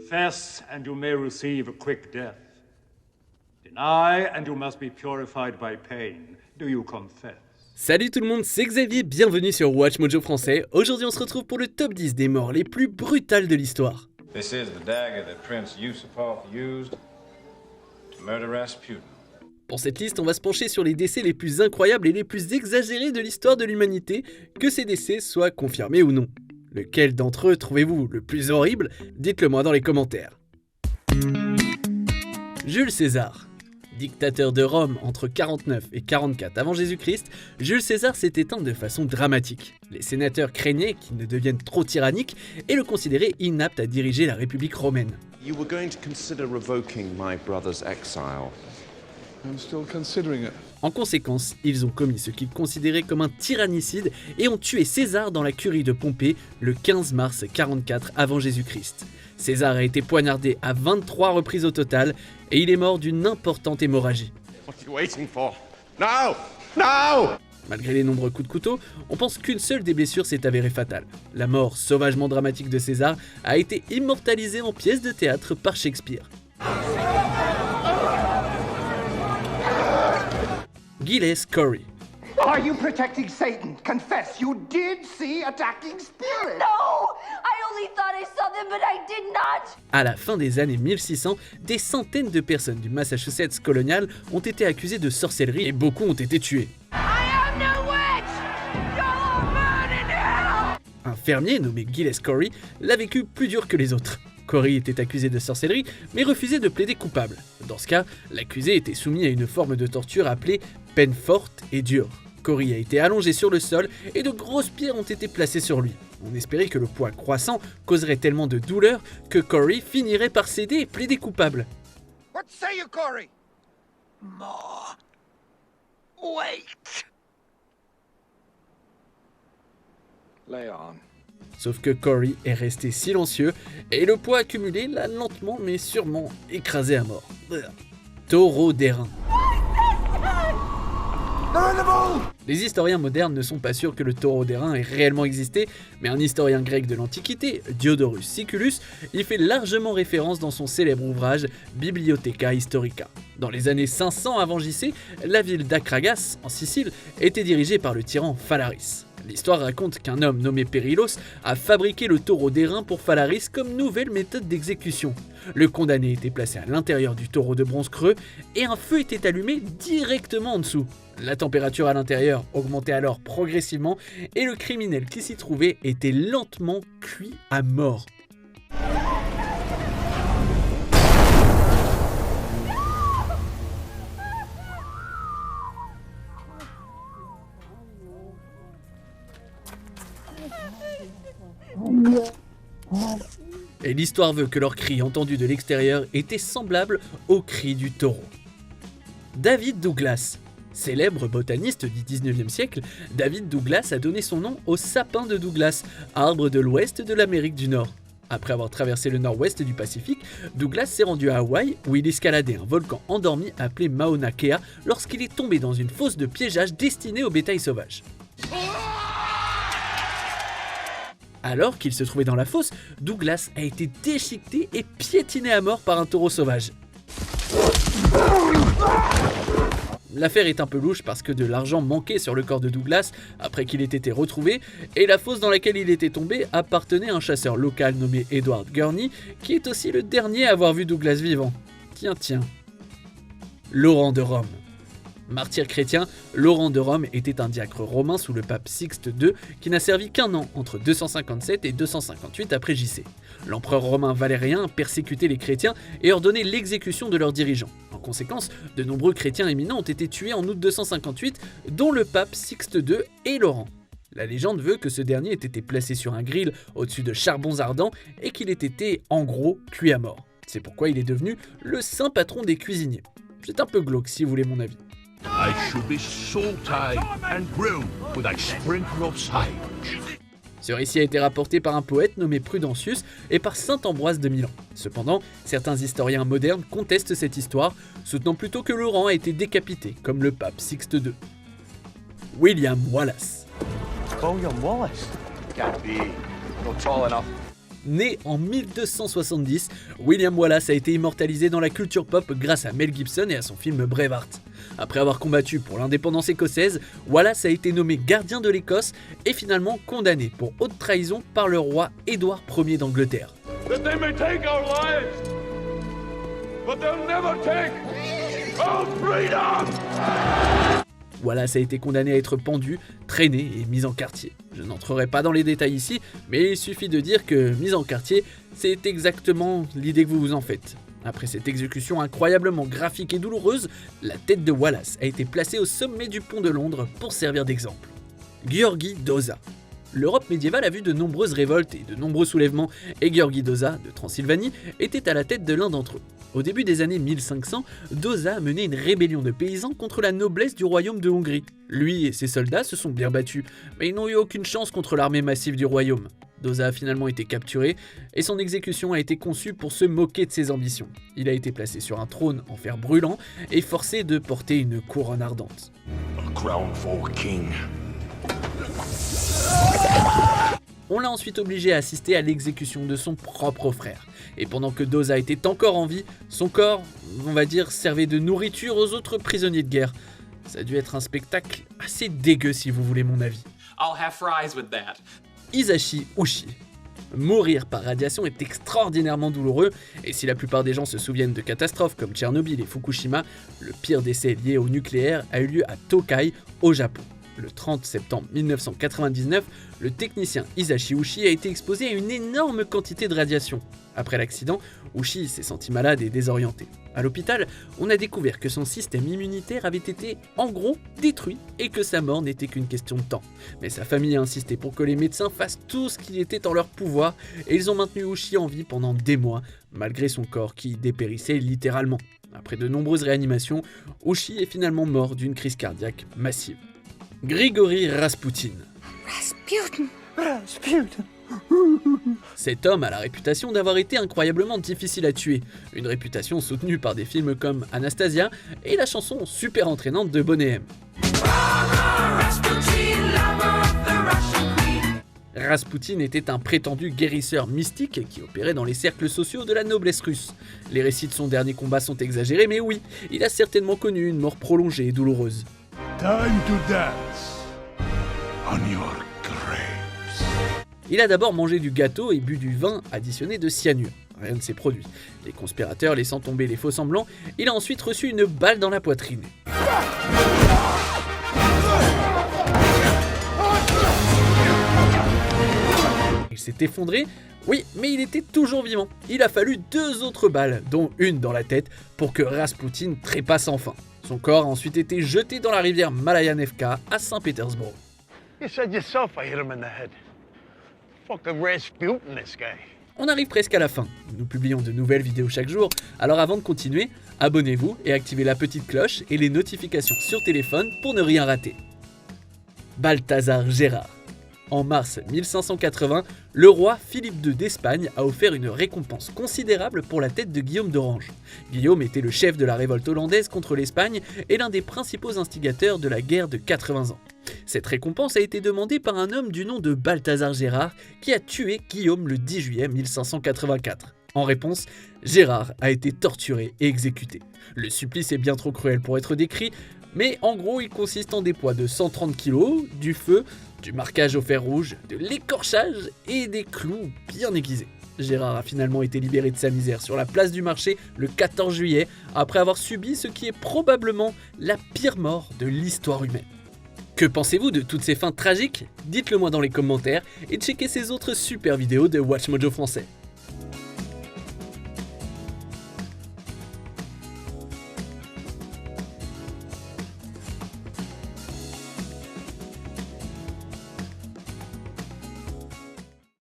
Confess, and you may receive a quick death. Deny, and you must be purified by pain. Do you confess? Salut tout le monde, c'est Xavier, bienvenue sur Watch Mojo Français. Aujourd'hui on se retrouve pour le top 10 des morts les plus brutales de l'histoire. This is the dagger that Prince Yusupov used to murder Rasputin. Pour cette liste, on va se pencher sur les décès les plus incroyables et les plus exagérés de l'histoire de l'humanité, que ces décès soient confirmés ou non. Lequel d'entre eux trouvez-vous le plus horrible? Dites-le moi dans les commentaires. Jules César. Dictateur de Rome entre 49 et 44 avant Jésus-Christ, Jules César s'est éteint de façon dramatique. Les sénateurs craignaient qu'il ne devienne trop tyrannique et le considéraient inapte à diriger la République romaine. You were going to consider revoking my brother's exile. I'm still considering it. En conséquence, ils ont commis ce qu'ils considéraient comme un tyrannicide et ont tué César dans la curie de Pompée le 15 mars 44 avant Jésus-Christ. César a été poignardé à 23 reprises au total et il est mort d'une importante hémorragie. What are you waiting for? No! No! Malgré les nombreux coups de couteau, on pense qu'une seule des blessures s'est avérée fatale. La mort sauvagement dramatique de César a été immortalisée en pièce de théâtre par Shakespeare. Giles Corey. Are you protecting Satan? Confess, you did see attacking spirits. No! I only thought I saw them, but I did not! À la fin des années 1600, des centaines de personnes du Massachusetts colonial ont été accusées de sorcellerie et beaucoup ont été tuées. I am no witch! You'll all burn in hell! Un fermier nommé Giles Corey l'a vécu plus dur que les autres. Corey était accusé de sorcellerie, mais refusait de plaider coupable. Dans ce cas, l'accusé était soumis à une forme de torture appelée peine forte et dure. Corey a été allongé sur le sol et de grosses pierres ont été placées sur lui. On espérait que le poids croissant causerait tellement de douleur que Corey finirait par céder et plaider coupable. What say you, Corey? More. Wait. Lay on. Sauf que Corey est resté silencieux et le poids accumulé l'a lentement mais sûrement écrasé à mort. Taureau d'airain. Les historiens modernes ne sont pas sûrs que le taureau d'airain ait réellement existé, mais un historien grec de l'Antiquité, Diodorus Siculus, y fait largement référence dans son célèbre ouvrage Bibliotheca Historica. Dans les années 500 avant JC, la ville d'Akragas, en Sicile, était dirigée par le tyran Phalaris. L'histoire raconte qu'un homme nommé Périlos a fabriqué le taureau d'airain pour Phalaris comme nouvelle méthode d'exécution. Le condamné était placé à l'intérieur du taureau de bronze creux et un feu était allumé directement en dessous. La température à l'intérieur augmentait alors progressivement et le criminel qui s'y trouvait était lentement cuit à mort. Et l'histoire veut que leurs cris entendus de l'extérieur étaient semblables aux cris du taureau. David Douglas. Célèbre botaniste du 19e siècle, David Douglas a donné son nom au sapin de Douglas, arbre de l'ouest de l'Amérique du Nord. Après avoir traversé le nord-ouest du Pacifique, Douglas s'est rendu à Hawaï où il escaladait un volcan endormi appelé Mauna Kea lorsqu'il est tombé dans une fosse de piégeage destinée au bétail sauvage. Alors qu'il se trouvait dans la fosse, Douglas a été déchiqueté et piétiné à mort par un taureau sauvage. L'affaire est un peu louche parce que de l'argent manquait sur le corps de Douglas après qu'il ait été retrouvé et la fosse dans laquelle il était tombé appartenait à un chasseur local nommé Edward Gurney qui est aussi le dernier à avoir vu Douglas vivant. Tiens. Laurent de Rome. Martyr chrétien, Laurent de Rome était un diacre romain sous le pape Sixte II qui n'a servi qu'un an entre 257 et 258 après JC. L'empereur romain Valérien persécutait les chrétiens et ordonnait l'exécution de leurs dirigeants. En conséquence, de nombreux chrétiens éminents ont été tués en août 258, dont le pape Sixte II et Laurent. La légende veut que ce dernier ait été placé sur un grill au-dessus de charbons ardents et qu'il ait été, en gros, cuit à mort. C'est pourquoi il est devenu le saint patron des cuisiniers. C'est un peu glauque si vous voulez mon avis. I should be salted and grilled with a sprinkle of sage. Ce récit a été rapporté par un poète nommé Prudentius et par saint Ambroise de Milan. Cependant, certains historiens modernes contestent cette histoire, soutenant plutôt que Laurent a été décapité, comme le pape Sixte II. William Wallace. William Wallace? Can't be. Not tall enough. Né en 1270, William Wallace a été immortalisé dans la culture pop grâce à Mel Gibson et à son film Braveheart. Après avoir combattu pour l'indépendance écossaise, Wallace a été nommé gardien de l'Écosse et finalement condamné pour haute trahison par le roi Édouard Ier d'Angleterre. That they may take our lives, but they'll never take our freedom! Wallace a été condamné à être pendu, traîné et mis en quartier. Je n'entrerai pas dans les détails ici, mais il suffit de dire que mise en quartier, c'est exactement l'idée que vous vous en faites. Après cette exécution incroyablement graphique et douloureuse, la tête de Wallace a été placée au sommet du pont de Londres pour servir d'exemple. György Dózsa. L'Europe médiévale a vu de nombreuses révoltes et de nombreux soulèvements, et György Dózsa, de Transylvanie, était à la tête de l'un d'entre eux. Au début des années 1500, Dózsa a mené une rébellion de paysans contre la noblesse du royaume de Hongrie. Lui et ses soldats se sont bien battus, mais ils n'ont eu aucune chance contre l'armée massive du royaume. Dózsa a finalement été capturé, et son exécution a été conçue pour se moquer de ses ambitions. Il a été placé sur un trône en fer brûlant et forcé de porter une couronne ardente. A crown for king. On l'a ensuite obligé à assister à l'exécution de son propre frère. Et pendant que Dózsa était encore en vie, son corps, on va dire, servait de nourriture aux autres prisonniers de guerre. Ça a dû être un spectacle assez dégueu si vous voulez mon avis. I'll have fries with that. Hisashi Ushi. Mourir par radiation est extraordinairement douloureux, et si la plupart des gens se souviennent de catastrophes comme Tchernobyl et Fukushima, le pire décès lié au nucléaire a eu lieu à Tokai, au Japon. Le 30 septembre 1999, le technicien Hisashi Ushi a été exposé à une énorme quantité de radiation. Après l'accident, Ushi s'est senti malade et désorienté. À l'hôpital, on a découvert que son système immunitaire avait été, en gros, détruit et que sa mort n'était qu'une question de temps. Mais sa famille a insisté pour que les médecins fassent tout ce qui était en leur pouvoir et ils ont maintenu Ushi en vie pendant des mois, malgré son corps qui dépérissait littéralement. Après de nombreuses réanimations, Ushi est finalement mort d'une crise cardiaque massive. Grigory Rasputin. Rasputin. Cet homme a la réputation d'avoir été incroyablement difficile à tuer, une réputation soutenue par des films comme Anastasia et la chanson super entraînante de Boney M. Rasputin était un prétendu guérisseur mystique qui opérait dans les cercles sociaux de la noblesse russe. Les récits de son dernier combat sont exagérés, mais oui, il a certainement connu une mort prolongée et douloureuse. Time to dance on your graves. Il a d'abord mangé du gâteau et bu du vin additionné de cyanure. Rien ne s'est produit. Les conspirateurs laissant tomber les faux semblants, il a ensuite reçu une balle dans la poitrine. Il s'est effondré, oui, mais il était toujours vivant. Il a fallu 2 autres balles, dont une dans la tête, pour que Rasputin trépasse enfin. Son corps a ensuite été jeté dans la rivière Malayanevka à Saint-Pétersbourg. You said yourself I hit him in the head. Fucking Rasputin, this guy. On arrive presque à la fin. Nous publions de nouvelles vidéos chaque jour, alors avant de continuer, abonnez-vous et activez la petite cloche et les notifications sur téléphone pour ne rien rater. Balthazar Gérard. En mars 1580, le roi Philippe II d'Espagne a offert une récompense considérable pour la tête de Guillaume d'Orange. Guillaume était le chef de la révolte hollandaise contre l'Espagne et l'un des principaux instigateurs de la guerre de 80 ans. Cette récompense a été demandée par un homme du nom de Balthazar Gérard qui a tué Guillaume le 10 juillet 1584. En réponse, Gérard a été torturé et exécuté. Le supplice est bien trop cruel pour être décrit, mais en gros il consiste en des poids de 130 kg, du feu, du marquage au fer rouge, de l'écorchage et des clous bien aiguisés. Gérard a finalement été libéré de sa misère sur la place du marché le 14 juillet après avoir subi ce qui est probablement la pire mort de l'histoire humaine. Que pensez-vous de toutes ces fins tragiques ? Dites-le moi dans les commentaires et checkez ces autres super vidéos de WatchMojo français.